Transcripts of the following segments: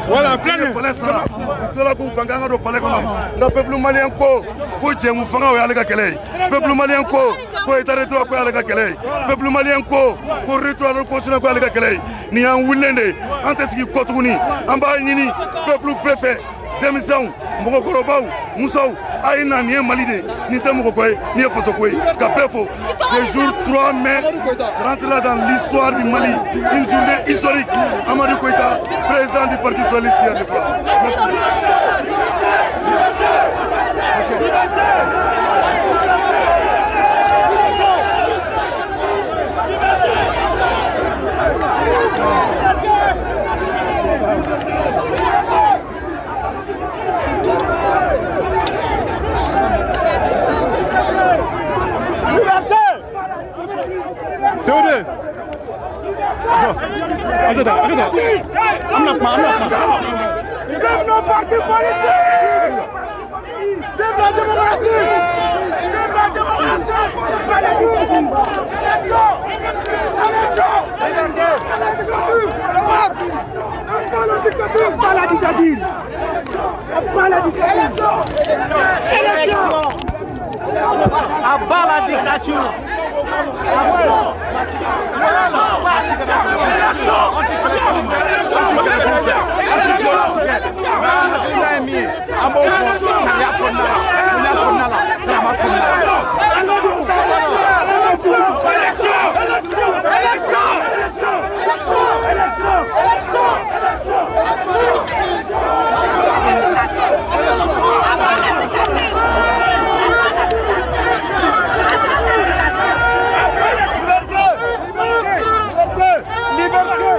Voilà, peuple malien ko jemu fanga o yalega kelei peuple malien ko eta retro ko yalega kelei peuple malien ko retro ko sina ko yalega kelei ni an wulende antesiki ko tuguni amba nyini peuple préfet démission moko korobaw musaw aina ni malide ni tamo ko ni foso ko ka pefo ce jour 3 mai rentre dans l'histoire du Mali, une journée historique. Amadou Koïta, président du Parti socialiste de France. C'est où de? Attends. I'm not. Vive nos partis politiques! Vive la démocratie! Vive la démocratie! Élection! Pas la dictature! Pas la dictature! Élection! Abat la dictature!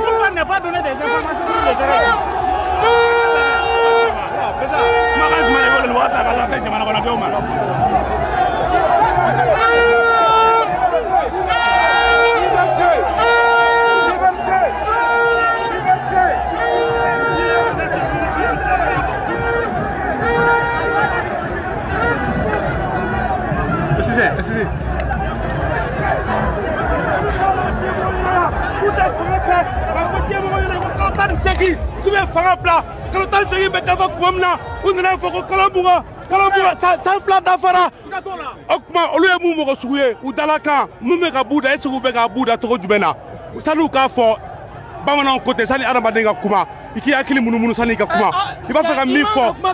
Pourquoi ne pas donner des informations sur le terrain? Sans flat d'affaire. Okma, au lieu de mourir souillé ou dans la camp, moumeka bouda, est-ce que vous avez bouda trop du bena? Ça nous a fait. Bamana côté, ça n'est pas un kuma. Il y a qui les mounous sani kakuma. Il va faire un mille fois. Non,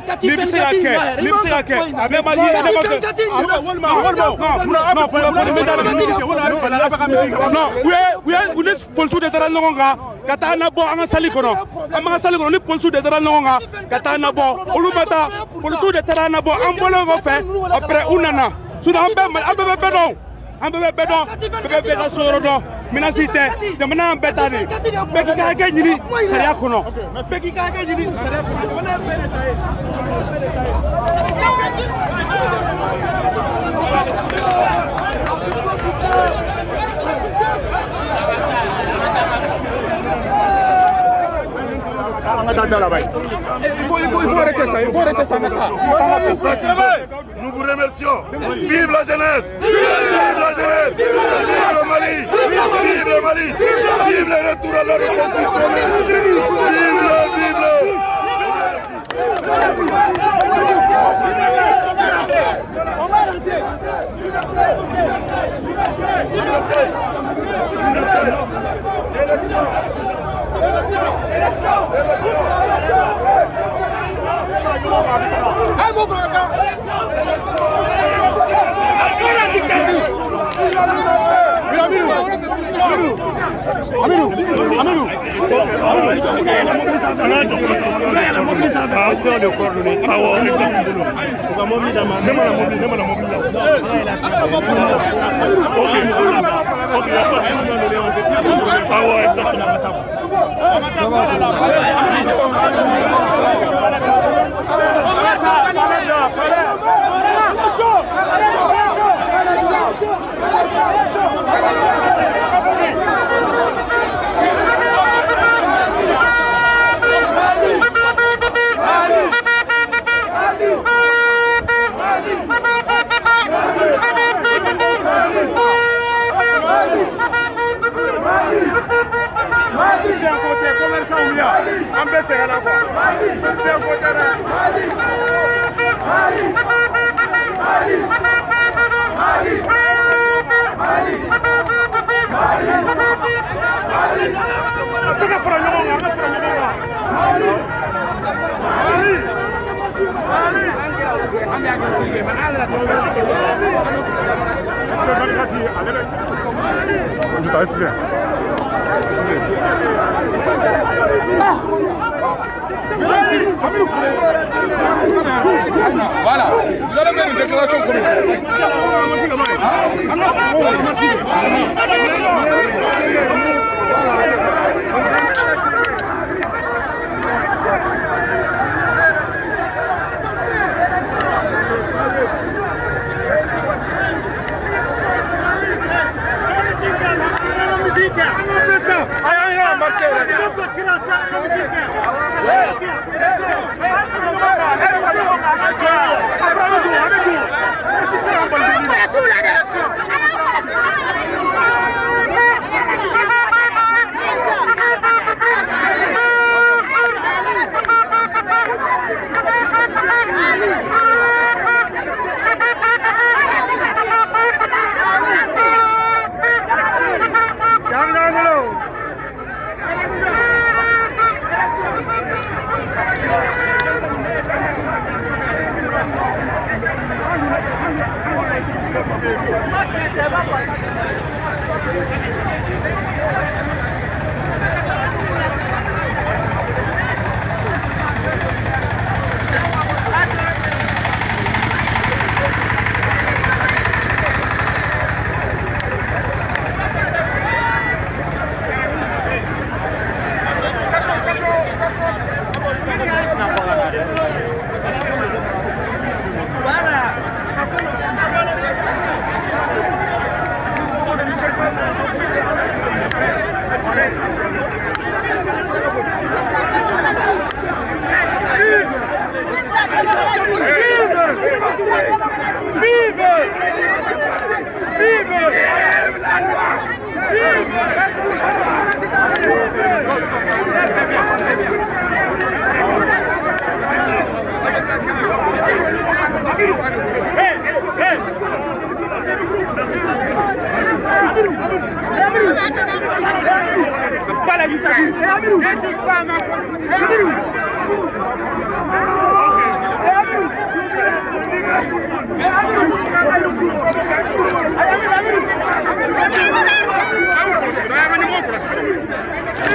ka taa na bɔ an ka sali kɔnɔ an b'an ka sali kɔnɔ ni polisiw de taara ɲɔgɔn kan ka taa na bɔ olu ma taa polisiw de taara na bɔ an bɔlen kɔfɛ après u nana sinon an bɛɛ bɛ bɛɛ dɔn an bɛɛ bɛ bɛɛ dɔn bɛɛ bɛ bɛɛ ka so yɔrɔ dɔn minasi tɛ jamana y'an bɛɛ ta de bɛɛ k'i ka hakɛ ɲini sariya kɔnɔ bɛɛ k'i ka hakɛ ɲini sariya kɔnɔ jamana ye bɛɛ de ta ye. Il faut arrêter ça, il faut arrêter ça maintenant. Nous vous remercions. Vive la jeunesse! Vive la jeunesse! Vive le Mali! Vive le Mali! Vive le retour à l'ordre constitutionnel! Vive le! Voilà, vous allez faire une déclaration commune.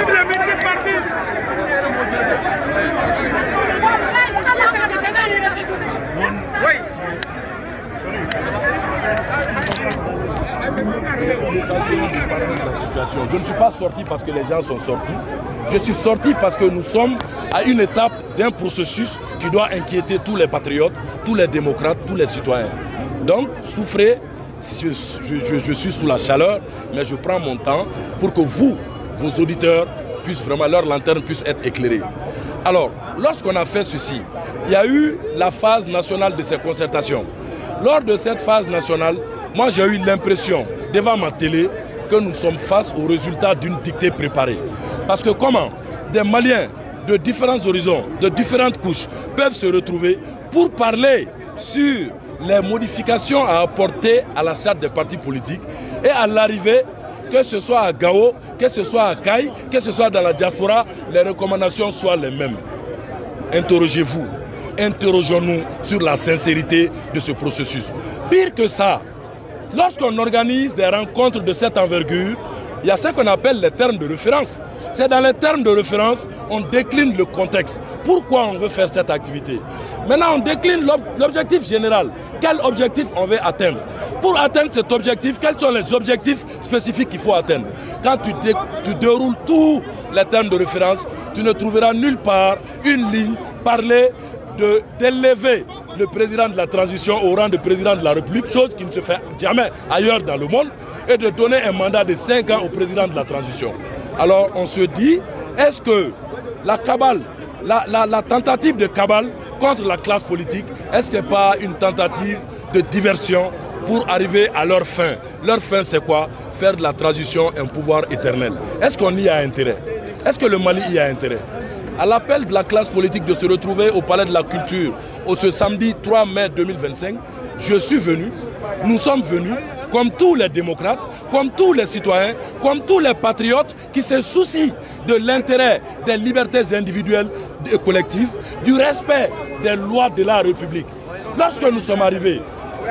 Vive situation. Je ne suis pas sorti parce que les gens sont sortis. Je suis sorti parce que nous sommes à une étape d'un processus qui doit inquiéter tous les patriotes, tous les démocrates, tous les citoyens. Donc, souffrez, je suis sous la chaleur, mais je prends mon temps pour que vous, vos auditeurs, puissent vraiment, leur lanterne puisse être éclairée. Alors, lorsqu'on a fait ceci, il y a eu la phase nationale de ces concertations. Lors de cette phase nationale, moi j'ai eu l'impression, devant ma télé, que nous sommes face au résultat d'une dictée préparée. Parce que comment des Maliens de différents horizons, de différentes couches, peuvent se retrouver pour parler sur les modifications à apporter à la charte des partis politiques et à l'arrivée, que ce soit à Gao, que ce soit à Caille, que ce soit dans la diaspora, les recommandations soient les mêmes. Interrogez-vous, interrogeons-nous sur la sincérité de ce processus. Pire que ça, lorsqu'on organise des rencontres de cette envergure, il y a ce qu'on appelle les termes de référence. C'est dans les termes de référence, on décline le contexte. Pourquoi on veut faire cette activité? Maintenant, on décline l'objectif général. Quel objectif on veut atteindre? Pour atteindre cet objectif, quels sont les objectifs spécifiques qu'il faut atteindre? Quand tu déroules tous les termes de référence, tu ne trouveras nulle part une ligne parler d'élever le président de la transition au rang de président de la République, chose qui ne se fait jamais ailleurs dans le monde, et de donner un mandat de 5 ans au président de la transition. Alors on se dit, est-ce que la cabale, la tentative de cabale contre la classe politique, est-ce que ce n'est pas une tentative de diversion pour arriver à leur fin? Leur fin c'est quoi? Faire de la transition un pouvoir éternel. Est-ce qu'on y a intérêt? Est-ce que le Mali y a intérêt? À l'appel de la classe politique de se retrouver au Palais de la Culture ce samedi 3 mai 2025, je suis venu, nous sommes venus, comme tous les démocrates, comme tous les citoyens, comme tous les patriotes qui se soucient de l'intérêt des libertés individuelles et collectives, du respect des lois de la République. Lorsque nous sommes arrivés,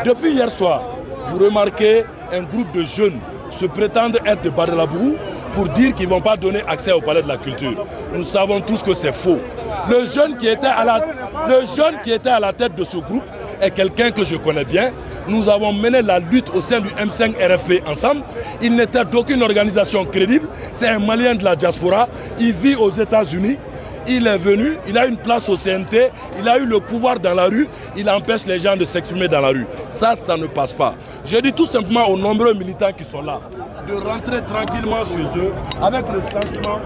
depuis hier soir, vous remarquez un groupe de jeunes se prétendre être de Badalabourou pour dire qu'ils ne vont pas donner accès au Palais de la Culture. Nous savons tous que c'est faux. Le jeune qui était à la tête de ce groupe est quelqu'un que je connais bien. Nous avons mené la lutte au sein du M5 RFP ensemble. Il n'était d'aucune organisation crédible. C'est un Malien de la diaspora. Il vit aux États-Unis. Il est venu, il a une place au CNT, il a eu le pouvoir dans la rue, il empêche les gens de s'exprimer dans la rue. Ça ne passe pas. Je dis tout simplement aux nombreux militants qui sont là de rentrer tranquillement chez eux avec le sentiment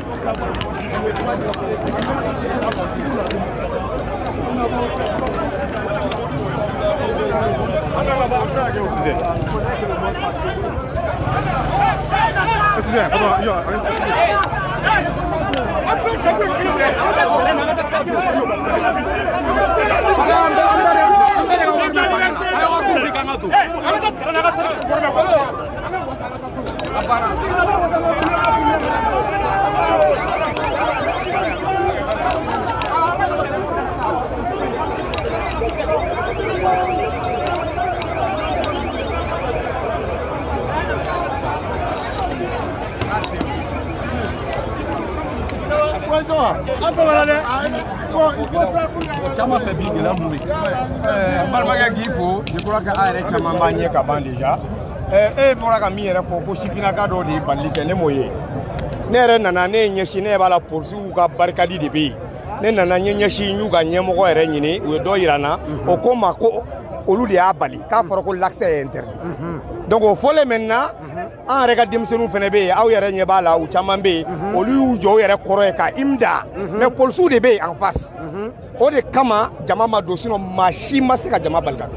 je crois que Chamambanye Kaban déjà. Et pour la camille, il faut que Chifinaka de Balike Nemoye. Nere Nana Nyeshine va la poursuivre à Barcadi de Bi. Nana Nyeshi, Yuga Nyemo Renini, ou Doirana, au Komako, au Ludia Bali, car pour l'accès est interdit. Donc, il faut les maintenant, en regardant ce que nous faisons, à Yerenebala ou Chamambe, au lieu où Joe est Koreka, Imda, mais pour le sous de B en face. Au de Kama, Jamama Dosino, Machima Seka Jamabalga.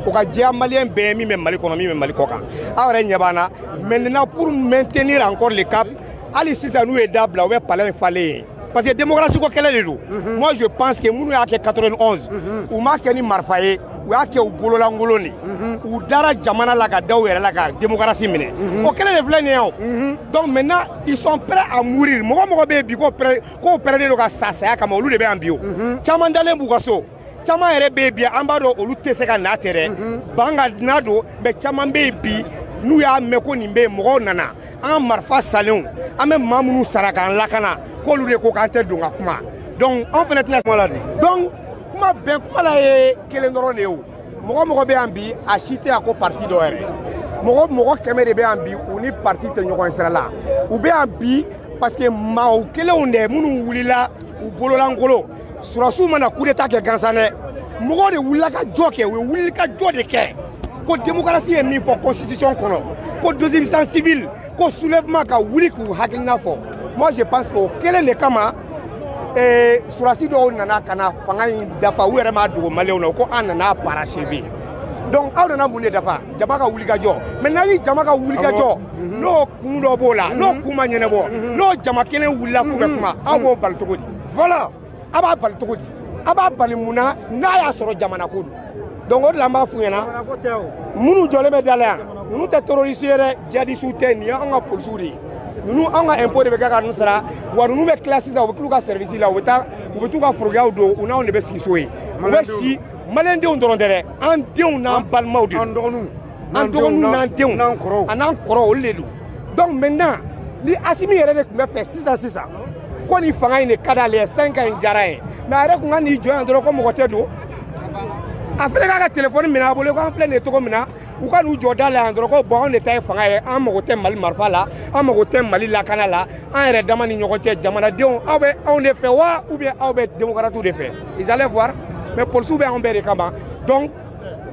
Au cas malien BMI, même Malikonomi, même Malikoka. À Yerenebana, maintenant pour maintenir encore le cap, allez, si ça nous est d'able, on va parler fallait. Parce que la démocratie, quelle est le moi je pense que nous avons 91, ou Makeni Marfaye, ou Ake ou Bololangoloni, ou Dara Jamana Laga Daouer Laga, démocratie menée. Quel est le vrai néant? Donc maintenant, ils sont prêts à mourir. Moi, je suis prêt à s'asseoir comme on le en bio. Chamandale Bougasso, Chama ere baby, Ambado, ou Luteseka Natere, Banga Nado, mais Chaman baby. Nous avons mekonimbe nana en marfa salon en même mamou saraka en lakana ko lu ko kante dunga kuma donc on peut être malade donc kuma ben kuma la e kelendoro leo mo be ambi a chité à ko parti do ere mɔgɔ kɛmɛ de bɛ yan bi u ni parti tɛ ɲɔgɔn sira la u bɛ yan bi parce que maaw kelenw de minnu wulila u bololankolon surasiw mana coup d'état kɛ gansan dɛ mɔgɔw de wulila ka jɔ kɛ u ye wulili ka jɔ de kɛ ko démocratie ye min fɔ constitution kɔnɔ ko désobéissance civile ko soulèvement ka wuli k'u hakilina fɔ moi je pense que o kelen de kama surasi dɔw nana ka na fanga in dafa u yɛrɛ m'a dogo maliyɛnw na ko an nana parachever donc aw nana mun de dafa jama ka wuli ka jɔ maintenant ni jama ka wuli ka jɔ n'o kun dɔ b'o la n'o kun ma ɲɛnabɔ n'o jama kelen wulila k'u bɛ kuma aw b'o bali cogo di voilà a b'a bali cogo di a b'a bali mun na n'a y'a sɔrɔ jamana ko don donc o de la n b'a f'u ɲɛna minnu jɔlen bɛ da la yan ninnu tɛ terroriste ye dɛ djihadistes tɛ nin ye an ka policiers de ye ninnu an ka impôt de bɛ kɛ ka ninnu sara wa ninnu bɛ tila sisan u bɛ t'u ka service la u bɛ t'u ka forokiyaw don u n'anw de bɛ sigi so ye u bɛ si maliyɛndenw dɔrɔn tɛ dɛ an denw n'an balimaw de an dɔgɔninw n'an denw a n'an kɔrɔw olu de don donc maintenant ni Asimi yɛrɛ de tun bɛ fɛ sisan ko nin fanga in de ka d'ale ye 5 ans in diyara ye mais a yɛrɛ tun ka n'i jɔ yan dɔrɔn ko mɔgɔ tɛ don a filɛ k'a ka téléphone minɛ a bolo k'an filɛ nin ye cogo min na u ka n'u jɔ da la yan dɔrɔn ko bon anw de ta ye fanga ye an mago tɛ Mali marifa la an mago tɛ Mali lakana la an yɛrɛ dama ni ɲɔgɔn cɛ jamanadenw aw bɛ anw de fɛ wa ou bien aw bɛ démocrates de fɛ ils allaient voir mais policiers bɛ anw bɛɛ de kama donc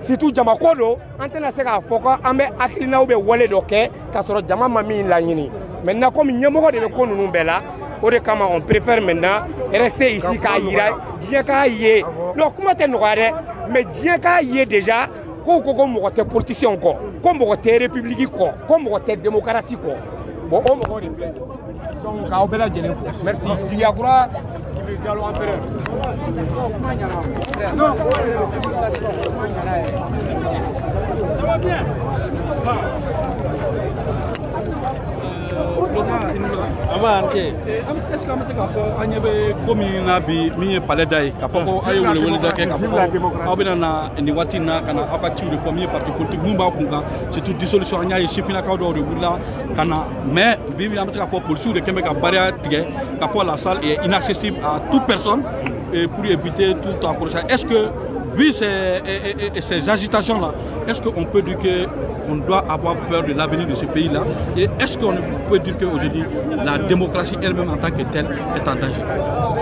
surtout jama ko don an tɛna se k'a fɔ ko an bɛ hakilinaw bɛ wale dɔ kɛ k'a sɔrɔ jama ma min laɲini maintenant comme ɲɛmɔgɔ de bɛ ko ninnu bɛɛ la o de kama on préfère maintenant rester ici k'a yira diɲɛ k'a ye non kuma tɛ nɔgɔya dɛ mais diɲɛ k'a ye déjà ko mɔgɔ tɛ politicien kɔ ko mɔgɔ tɛ république kɔ ko mɔgɔ tɛ démocratie kɔ bon o mɔgɔ de filɛ donc k'aw bɛɛ lajɛlen fo merci Ziyakura Diallo empereur non ça va bien est-ce que an bɛ se k'a fɔ an ɲɛ bɛ ko min na bi min ye palais da ye k'a fɔ ko aw ye welewele dɔ kɛ k'a fɔ ko aw bɛna na nin waati in na ka na aw ka ciw de fɔ min ye parti politique mun b'a kun kan surtout dissolution an y'a ye sifinnakaw dɔw de wulila ka na mais bi an bɛ se k'a fɔ policiers de kɛn bɛ ka barrière tigɛ k'a fɔ la salle est inaccessible à toute personne pour éviter tout accrochage. Est-ce que vu ces agitations-là, est-ce qu'on peut dire qu'on doit avoir peur de l'avenir de ce pays-là? Et est-ce qu'on peut dire qu'aujourd'hui, la démocratie elle-même en tant que telle est en danger?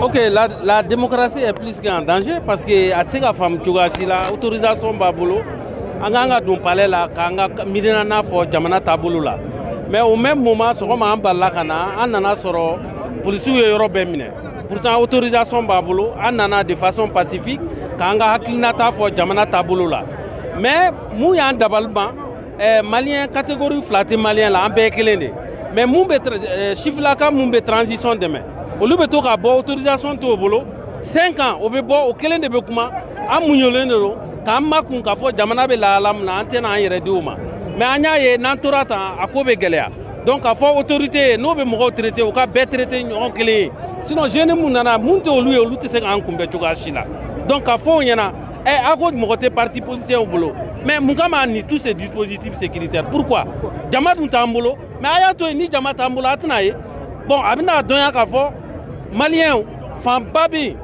Ok, la démocratie est plus qu'en danger parce que à ce femme la autorisation babolo, anga don palais là, kanga midina na fo jamana tabolo là. Mais au même moment, ce qu'on m'a emballé kana, on en a soro policiers européens. Pourtant, autorisation babolo, on en a de façon pacifique. Kanga haklinata fo jamana tabolo la mais mu yan dabalba malien catégorie flaté malien la ambe kelende mais mu be chiflaka mu be transition demain o lube to ka bo autorisation to bolo 5 ans o be bo o kelende be kuma amunyolende ro tamma kun ka fo jamana be la lam na antena an yere diuma mais anya ye nan torata akobe gelea donc a fo autorité no be mo traité o ka be traité nyon kele sinon jeune mu nana munte o lu te se kan kumbe chuga shila. Donc, à fond, il y en a un parti politicien au boulot. Mais Moukama ni tous ces dispositifs sécuritaires. Pourquoi? Jamad Moutambolo, mais Ayato ni Jamad Tambola Atnaye. Bon, Abina Donya Kafo, Malien, Fambabi,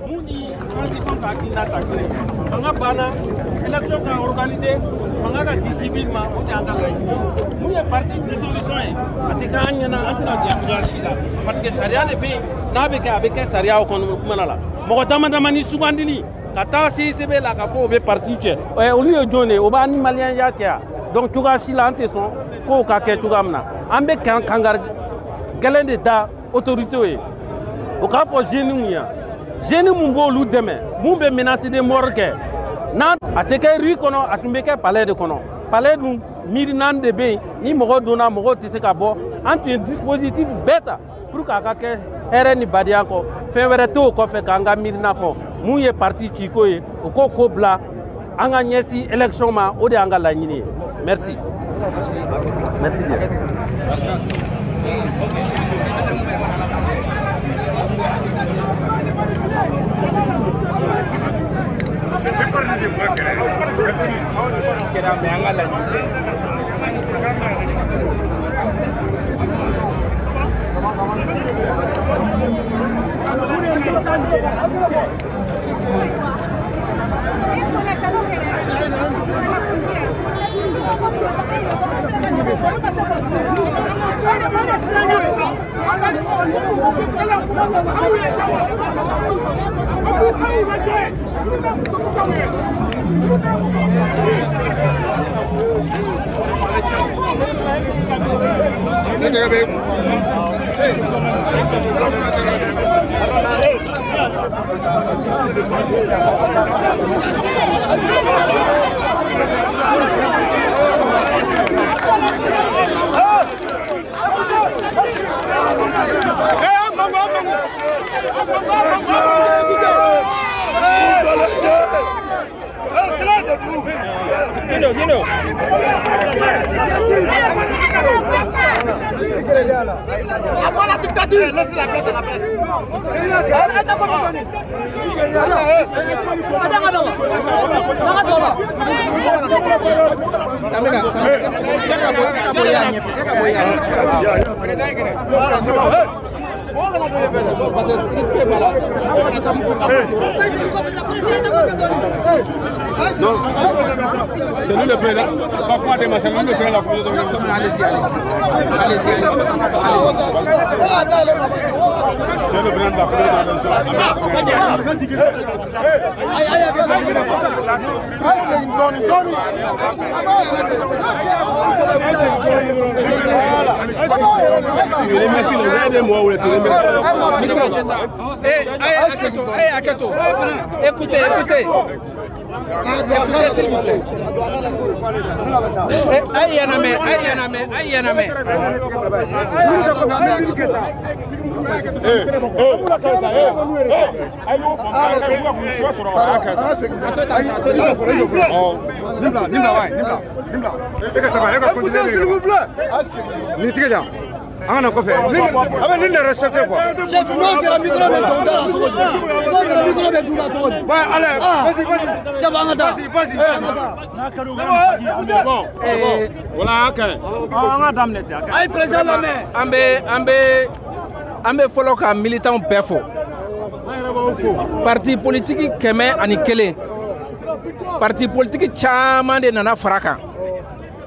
Mouni, transition Kakina Takle, Fanga Bana, élection organisée, Fanga civilement, Mouni est parti dissolution. Parce que Saria les pays, n'a avec un Saria au Konumala. Mokotamadamani Sougandini, Kata CCB la Kafo be parti. Au lieu de donner, au bas Malien Yakia. Donc, tu as si l'anteson, Ko Kake Tugamna. Ambe Kangar, Galen d'État, autorité. Au cas où Génouia, Génou Mumbo Lou demain, Mumbe menacé de Morke. Nan, a teke rue kono, a tumbeke palais de kono. Palais de Mirinan de Bay, ni Moro Dona, Moro Tissekabo, entre un dispositif bêta pour qu'à RN Badiako, Févreto, Kofe Kanga Mirnako, Mouye Parti Chikoye, au Koko Bla, Anga Nyesi, élection ma, Ode Anga Lanini. Merci. Merci bien. Gracias. Après la dictature, laissez la place à la presse. C'est nous le président. Pas quoi de c'est nous le président. Allez-y. C'est le président de la Aketo. Écoutez. Écoutez, s'il vous plaît. Ambe folo ka militant befo parti politique keme ani kele parti politique chama de nana faraka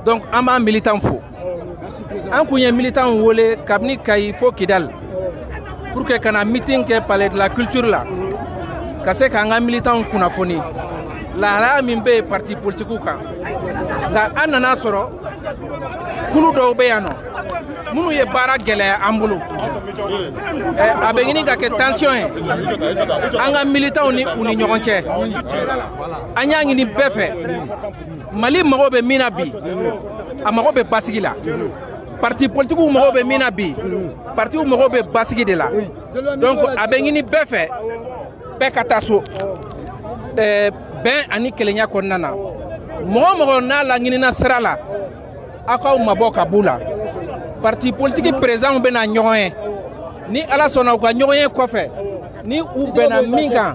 donc amba militant fo an kunye militant wole kabni kay fo Kidal pour que kana meeting ke palais de la culture là kase ka nga militant kuna foni la mimbe parti politique ka nga anana soro kulu do be yano munu ye bara gele ambulu abengini ga ke tension anga militant ni uni ñogonche anya ngi ni befe mali mago be minabi amago be basigila parti politique ou mago be minabi parti ou mago be basigi de la donc abengini befe be kataso ben ani kelenya konnana mo na la ngini na srala akaw maboka bula parti politique présent bena ñoyen ni ala sona ko ñoyen ko fe ni ou bena minga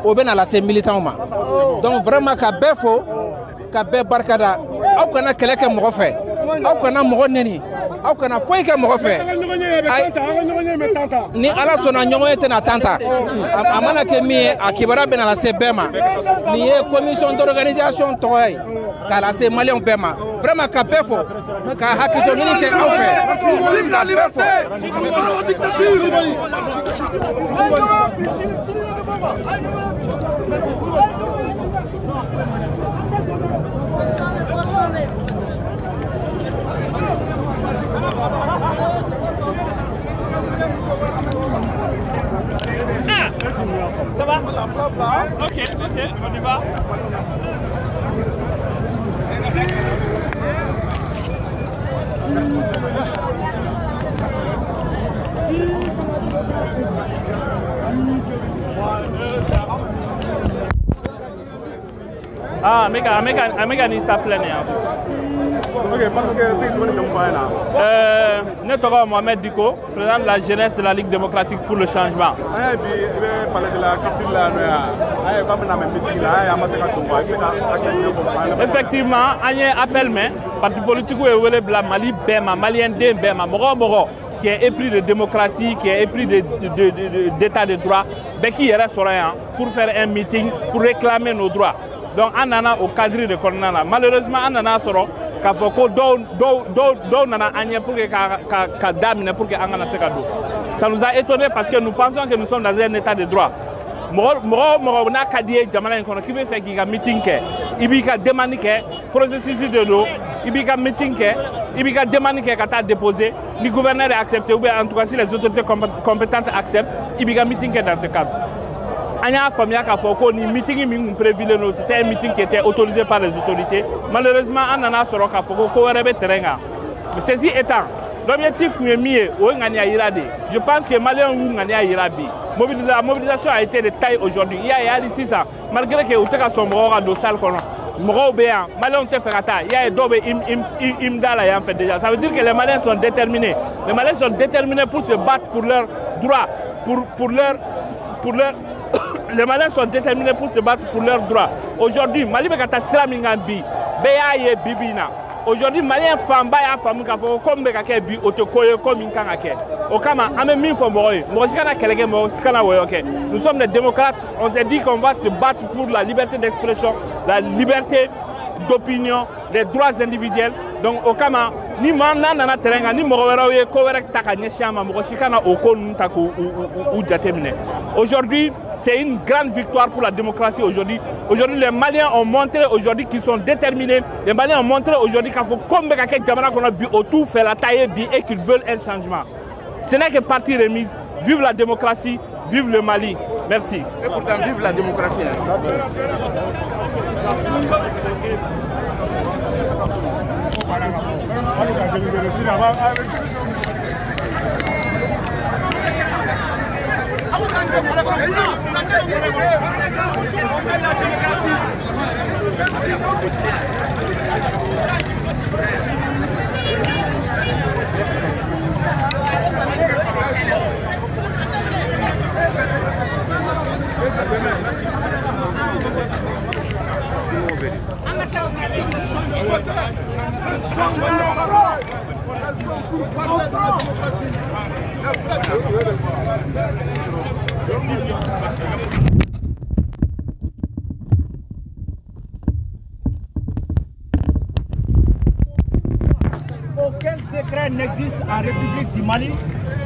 o bena la ces militants ma donc vraiment ka befo ka be barkada aw kana keleke mo fe aw kana mo neni aw kana foy ke mo fe ni ala sona ñoyen tena tanta amana ke mi akibara bena la ces bema ni commission d'organisation toy ka la ces maliens bema vraiment ka befo ka hakito ngini ke aw fe vive la liberté contre la dictature. Ça va? Ok, on y va. Ah, Mega ni safle ne ya. Ok, parce que c'est tout le monde ne t'aura Mohamed Diko, président de la jeunesse de la Ligue démocratique pour le changement. Effectivement, il y a un appel, mais parti politique est la Mali Bema, Malien Bema, Moro, qui est épris de démocratie, qui est épris d'état de droit, qui est restaurant pour faire un meeting, pour réclamer nos droits. Donc, on a au cadre de Cornana. Malheureusement, on a k'a fɔ ko dɔw nana an ɲɛ pour que ka daminɛ pour que an kana se ka don. Ça nous a étonné parce que nous pensons que nous sommes dans un état de droit. Mɔgɔ n'a ka di ye jamana in kɔnɔ k'i bɛ fɛ k'i ka meeting kɛ i b'i ka demande kɛ processus de don i b'i ka meeting kɛ i b'i ka demande kɛ ka taa déposer ni gouverneur est accepté ou bien en tout cas si les autorités compétentes acceptent i b'i ka meeting kɛ dans ce cadre. An y'a faamuya k'a fɔ ko ni meeting min tun prévu c'était un meeting qui était autorisé par les autorités. Malheureusement an nana sɔrɔ k'a fɔ ko wɛrɛ bɛ terrain kan. Mais ceci étant, l'objectif tun ye min ye o ye ŋaniya yira de. Je pense que Maliens y'u ŋaniya yira bi. La mobilisation a été de taille aujourd'hui. Il y a hali sisan malgré que u tɛ ka sɔn mɔgɔw ka don salle kɔnɔ mɔgɔw bɛ yan Maliens tɛ fɛ ka taa. Il y a dɔw bɛ imda la yan fɛ déjà. Ça veut dire que les Maliens sont déterminés. Les Maliens sont déterminés pour se battre pour leurs droits, pour leur les Maliens sont déterminés pour se battre pour leurs droits. Aujourd'hui, Mali bɛ ka taa sira min kan bi bɛɛ y'a ye bibi in na. Aujourd'hui, Malien fanba y'a faamu k'a fɔ comme bɛ ka kɛ bi o tɛ ko ye ko min kan ka kɛ. O kama an bɛ min fɔ mɔgɔw ye mɔgɔ si kana kɛlɛ kɛ mɔgɔ si kana wɔyɔ kɛ. Nous sommes des démocrates. On s'est dit qu'on va se battre pour la liberté d'expression, la liberté d'opinion, les droits individuels. Donc o kama ni maa n'a nana terrain kan ni mɔgɔ wɛrɛw ye ko wɛrɛ ta ka ɲɛsin an ma mɔgɔ si kana o ko ninnu ta k'u jateminɛ. Aujourd'hui, c'est une grande victoire pour la démocratie aujourd'hui. Aujourd'hui, les Maliens ont montré aujourd'hui qu'ils sont déterminés. Les Maliens ont montré aujourd'hui qu'il faut comme Jamana qu'on a bu autour faire la taille et qu'ils veulent un changement. Ce n'est que partie remise. Vive la démocratie, vive le Mali. Merci. Et pourtant, vive la démocratie. Aucun décret n'existe en République du Mali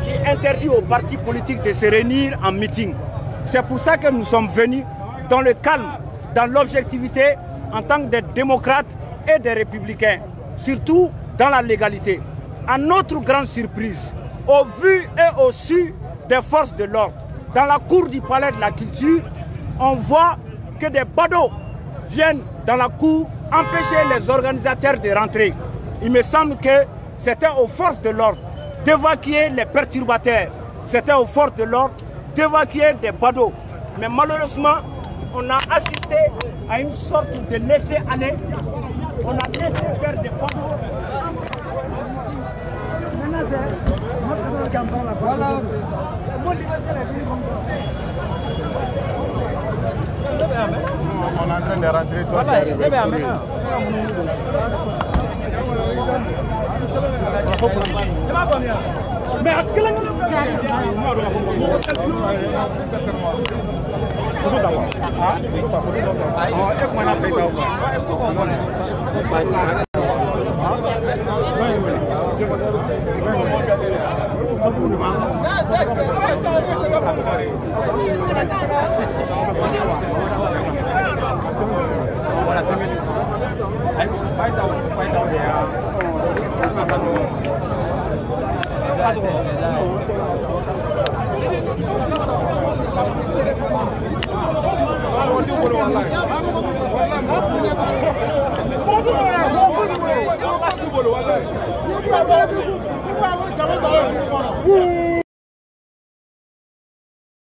qui interdit aux partis politiques de se réunir en meeting. C'est pour ça que nous sommes venus dans le calme, dans l'objectivité, en tant que des démocrates et des républicains, surtout dans la légalité. À notre grande surprise, au vu et au su des forces de l'ordre, dans la cour du palais de la culture, on voit que des badauds viennent dans la cour empêcher les organisateurs de rentrer. Il me semble que c'était aux forces de l'ordre d'évacuer les perturbateurs. C'était aux forces de l'ordre d'évacuer des badauds. Mais malheureusement, on a assisté à une sorte de laisser-aller. On a laissé faire des badauds. On est en train de rentrer. Toi, mais à quel